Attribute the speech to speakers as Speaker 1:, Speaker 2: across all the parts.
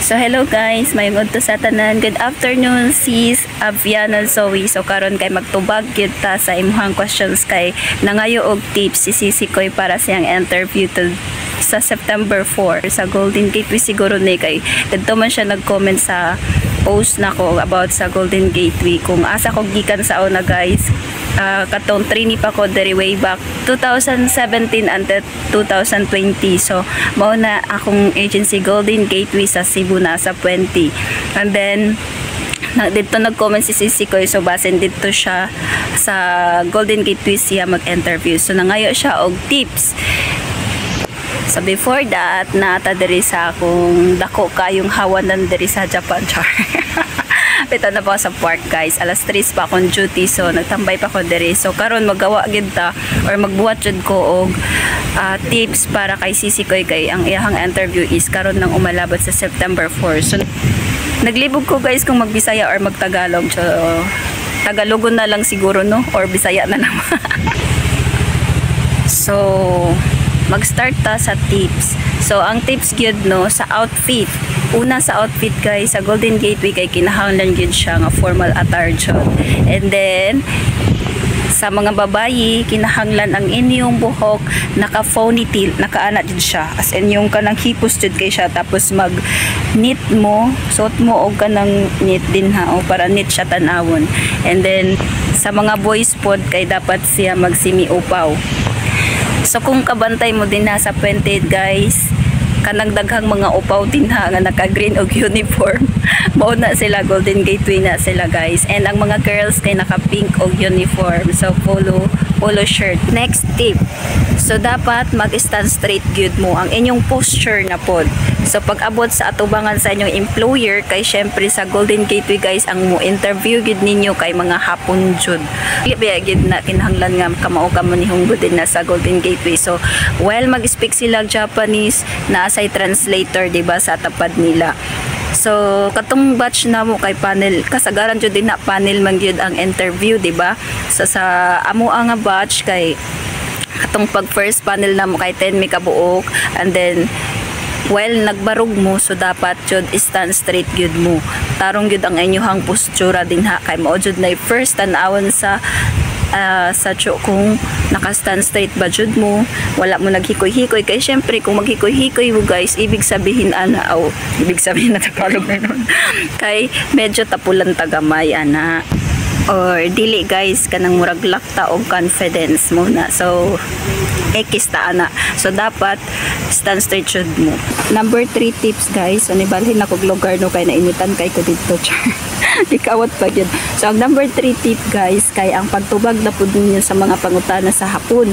Speaker 1: So hello guys, mayong udto sa tanan. Good afternoon sis Aviana Zoe. So karon kay magtubag kita sa imuhang questions kay nangayo og tips si Sisi Koy para siyang interview to sa September 4 sa Golden Gateway siguro ni kay dito man siya nag-comment sa post nako about sa Golden Gateway kung asa ko gikan sa una guys. Katong trainee pa ko dari way back 2017 until 2020. So mao na akong agency Golden Gateway sa Cebu na sa 20. And then dito nag-comment si Sisi Koy, so basin dito siya sa Golden Gateway siya mag-interview. So nangayo siya og tips. So before that, nata diri sa akong dako kayong hawanan diri sa Japan char. Pito na po sa park guys. Alas 3 pa akong duty, so nagtambay pa ko diri. So karon magawa gid ta or magbuhat jud ko og tips para kay Sisi Koy kay ang iyang interview is karon nang umalabot sa September 4. So naglibog ko guys kung magbisaya or magtagalog. So Tagalogon na lang siguro no or Bisaya na lang. So mag-start ta sa tips. So ang tips gyud no sa outfit. Una sa outfit guys sa Golden Gateway kay kinahanglan gyud siya nga formal attire jud. And then sa mga babayi kinahanglan ang inyong buhok naka ponytail, nakaana jud siya. As in yung kanang hipos jud kay siya tapos mag knit mo, suot mo og kanang knit din ha o para knit siya tan-awon. And then sa mga boys pod kay dapat siya magsimi upaw. So kung kabantay mo din na sa 20 guys, kanang daghang mga upaw din ha nga naka-green og uniform. Mao na sila Golden Gateway na sila guys. And ang mga girls kay naka-pink og uniform. So polo shirt. Next tip. So dapat mag-stand straight gyud mo ang inyong posture na pod. So pag abot sa atubangan sa inyong employer kay syempre sa Golden Gateway guys ang mo interview gid ninyo kay mga hapon jud. Biya gid na kinahanglan nga kamao ka mo nihunggod din na sa Golden Gateway. So while mag-speak sila Japanese na say translator diba sa tapad nila. So katong batch na mo kay panel kasagaran jud din na panel man gyud ang interview diba. So sa amo nga batch kay katong pag first panel na mo kay 10 mi kabuok and then while nagbarog mo so dapat jud stand straight gyud mo. Tarong gyud ang inyong postura din ha kay mao jud na first tan-awon sa kung naka-stand straight ba jud mo, wala mo naghikoy-hikoy kay syempre kung maghikoy-hikoy mo guys ibig sabihin ibig sabihin na Tagalog na nun kay medyo tapulan tagamay ana or dili guys kanang murag lakta og confidence mo na. So ekista ana. So dapat stand straight jud mo. Number 3 tips guys. So nibalhin na kog lugar no kay nainitan kay ko dito char. Ikawat pa gyud. So ang number 3 tip guys kay ang pagtubag na pud ninyo sa mga pangutana sa hapon.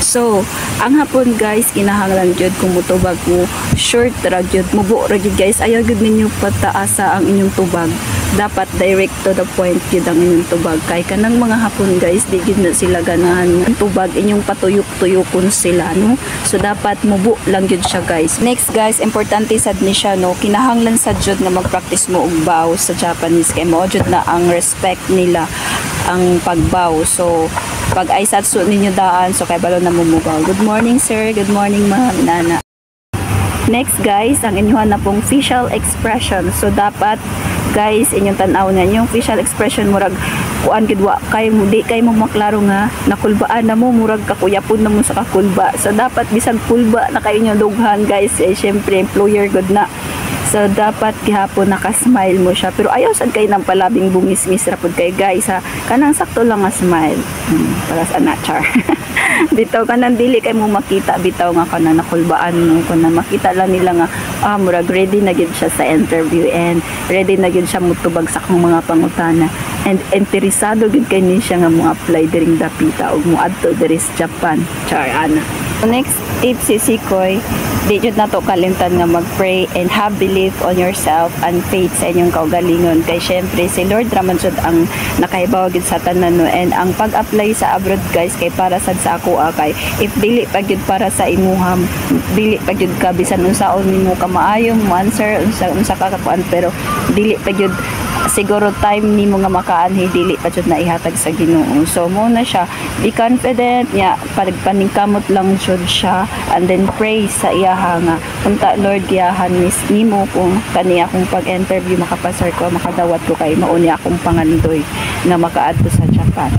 Speaker 1: So ang hapon guys kinahanglan jud kung mutubag mo short ra jud mubo ra jud guys. Ayaw jud ninyo pataasa ang inyong tubag. Dapat direct to the point jud ang inyong tubag kay kanang mga hapon guys di gid na sila ganahan tubag inyong patuyok-tuyokon sila no. So dapat mubo lang jud siya guys. Next guys, importante sad ni siya no. Kinahanglan sad jud nga mag-practice mo og bow sa Japanese kay mao jud na ang respect nila ang pagbow. So pag ay satsu ninyo daan so kay balo na mumubaw. Good morning sir, good morning ma'am, nana. Next guys, ang inyong na pong facial expression. So dapat guys inyong tanaw na yung facial expression murag kuan gid wa kay mo di kay mo maklaro nga nakulbaan na mo murag kakuyapon na mo sa kakulba. So dapat bisag kulba na kay inyo dughan guys syempre employer good na. So dapat gihapon naka-smile mo siya pero ayaw sad kay nang palabing bungis-ngis ra pud kay guys ha. Kanang sakto lang nga smile. Para sa char. Bitaw kanang dili kay mo makita bitaw nga kanang nakulbaan mo kanang makita lang nila nga murag ready na gid siya sa interview and ready na gid siya mutubag sa akong mga pangutana and interesado gid kay ni siya nga mo apply diring dapita ug mo adto diri sa Japan char ana. Next tip Sisi Koy, di jud nato kalimtan nga mag-pray and have belief on yourself and faith sa inyong kaugalingon kay syempre si Lord raman jud ang nakahibaw gid sa tanan no. And ang pag-apply sa abroad guys kay para sad sa ako kay if dili pa gyud para sa imuha dili pa gyud ka bisan unsaon nimo ka maayo mo answer unsa ka kakuan pero dili pa gyud siguro time nimo nga makaanhi dili pa jud na ihatag sa Ginoo. So mo na siya, be confident nya, paningkamot lang jud siya, and then pray sa iyaha nga unta Lord giyahan nimo kung kani akong pag-interview makapasar ko, makadawat ko kay mauni akong pangandoy nga makaadto sa Japan.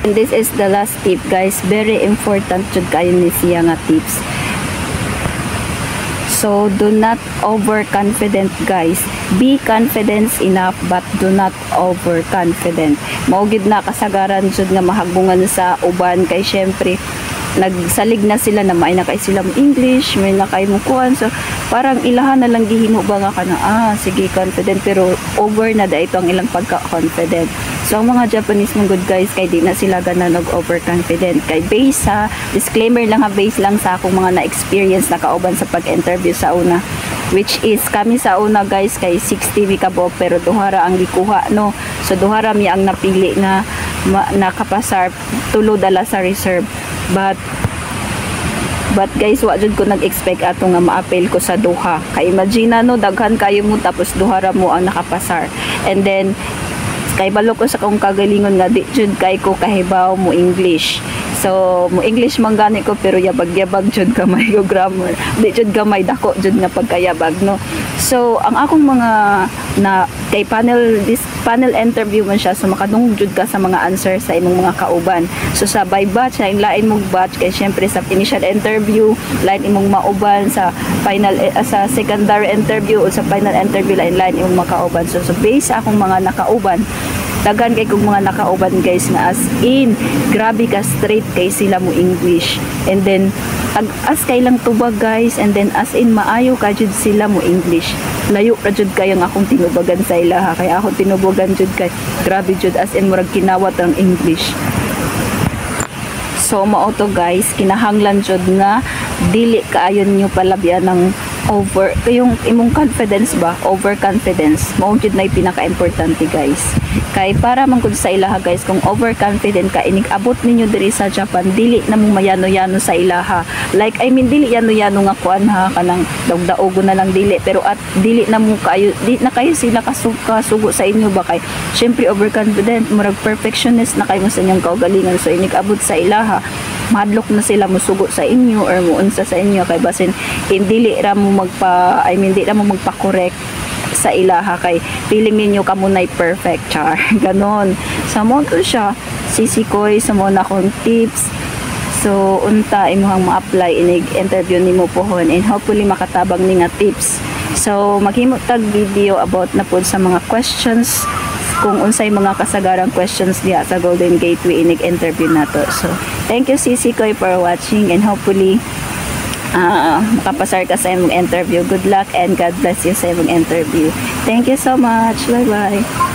Speaker 1: And this is the last tip guys, very important jud kayo ni siya nga tips. So do not overconfident guys, be confident enough but do not overconfident. Maugid na kasagaran jud nga mahagbungan sa uban kay syempre nagsalig na sila na may nakay sila mo English, may nakay mo kuan, so parang ilahan na lang gihimo ba nga kana sige confident, pero over na da ito ang ilang pagka-confident. So ang mga Japanese mong good guys kay di na sila ganan og overconfident, kay base sa disclaimer lang ha, base lang sa akong mga na-experience na kauban sa pag-interview sa una, which is kami sa una guys kay 60 mi kabok pero duhara ang gikuha no, so duhara mi ang napili na nakapasar, tulo dala sa reserve. But guys, wa jud ko nag-expect ato nga ma-appeal ko sa duha. Kay imagine no, daghan kayo mo tapos duhara mo ang nakapasar. And then kay balo ko sa kong kagalingon nga di jud kay ko kahibaw mo English. So mo English man gani ko pero yabag-yabag jud kamay ko grammar. Di jud gamay dako jud nga pagkayabag no. So ang akong mga na kay panel interview man siya, so makadungog jud ka sa mga answer sa imong mga kauban. So sa by batch na lain mong batch kay syempre sa initial interview lain imong mauban, sa final sa secondary interview o sa final interview lain imong makauban. So based sa akong mga nakauban, daghan kay kong mga nakauban guys nga as in grabe ka straight kay sila mo English, and then as kay lang tubag guys, and then as in maayo ka jud sila mo English, layo ra jud kay ang akong tinubagan sa ilaha, kay ako tinubagan jud kay grabe jud as in murag kinawat ang English. So mao to guys, kinahanglan jud nga dili kaayon nyo palabyan ng over yung imong confidence ba, overconfidence mao jud na pinaka-importante guys. Kay para man gud sa ilaha guys, kung overconfident ka inig abot ninyo diri sa Japan, dili na mo mayano-yano sa ilaha. Like I mean dili yano-yano nga kuan ha, kanang daog-daogo na lang dili, pero at dili na mo kayo, di na kayo sila kasugo sa inyo ba, kay syempre overconfident murag perfectionist na kayo sa inyong kaugalingon. So inig abot sa ilaha, madlok na sila musugo sa inyo or muunsa sa inyo, kay basin dili ra mo di ra mo magpa-correct sa ilaha, kay feeling ninyo kamo nay perfect char ganon. Sa mo to siya sisikoy sa mo na kong tips. So unta imuhang ma-apply inig interview nimo pohon, and hopefully makatabang ni nga tips. So maghimo tag video about na pod sa mga questions, kung unsay mga kasagarang questions diha sa Golden Gateway inig interview nato. So thank you Sisikoy for watching, and hopefully makapasar ka sa imong interview. Good luck and God bless you sa imong interview. Thank you so much. Bye bye.